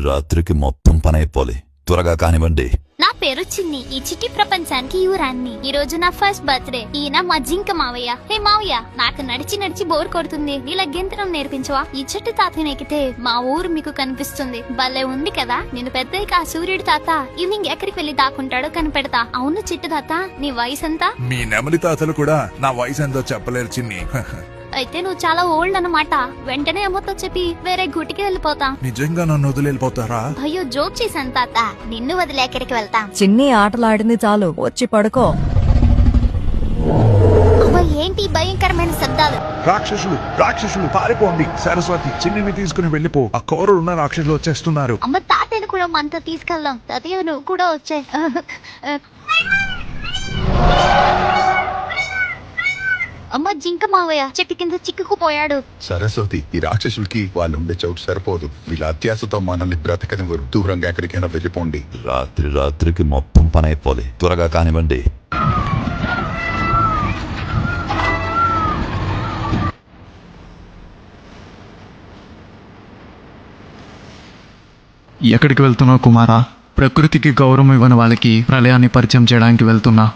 రాత్రికి మొత్తం పని అయిపోలే. త్వరగా కానివ్వండి. నా పేరు చిన్ని. ఈ చిట్టి ప్రపంచానికి యువరాన్ని. ఈ రోజు నా ఫస్ట్ బర్త్డే. ఈయన మా జింక మావయ్య. హే మావయ్య, నాకు నడిచి బోర్ కొడుతుంది. ఇలా గెంతడం నేర్పించవా? ఈ చెట్టు తాతని ఎక్కితే మా ఊరు మీకు కనిపిస్తుంది. భలే ఉంది కదా. నేను పెద్దయిక ఆ సూర్యుడి తాత ఈవినింగ్ ఎక్కడికి వెళ్లి దాక్కుంటాడో కనిపెడతా. అవును చిట్టు తాత, నీ వయసు ఎంత? మీ నెమలి తాతలు కూడా నా వయసు ఎంతో చెప్పలేరు చిన్ని. అయితే నువ్వు చాలా ఓల్డ్ అన్నమాట. వెంటనే అమ్మతో చెప్పి వేరే గుటికి వెళ్ళిపోతా. నిజంగా నన్ను వదిలేపోతారా? అయ్యో, జోక్ చేశాను తాత. నిన్ను వదిలే ఎక్కడికి వెళ్తాం? చిన్ని ఆటలాడింది చాలు, వచ్చి పడుకో. అబ్బా, ఏంటి భయంకరమైన శబ్దాలు? రాక్షసులు పారిపోండి. సరస్వతి, చిన్నిని తీసుకుని వెళ్ళిపో. ఆ కోరలు ఉన్న రాక్షసులు వచ్చేస్తున్నారు. అమ్మ, తాతయ్యను కూడా మనతో తీసుకెళ్దాం. తాతయ్య, నువ్వు కూడా వచ్చే. అమ్మ, జింక మావయ్య చెట్టు కింద చిక్కుకుపోయాడు. సరస్వతి, ఈ రాక్షసులకి వాళ్ళు ఉండే చోటు సరిపోదు. వీళ్ళ అత్యాశతో మనల్ని బ్రతకనివ్వరు. దూరంగా ఎక్కడికైనా వెళ్ళిపోండి. రాత్రికి మొత్తం పని అయిపోలే. త్వరగా కానివ్వండి. ఎక్కడికి వెళ్తున్నావు కుమారా? ప్రకృతికి గౌరవం ఇవ్వని వాళ్ళకి ప్రళయాన్ని పరిచయం చేయడానికి వెళ్తున్నా.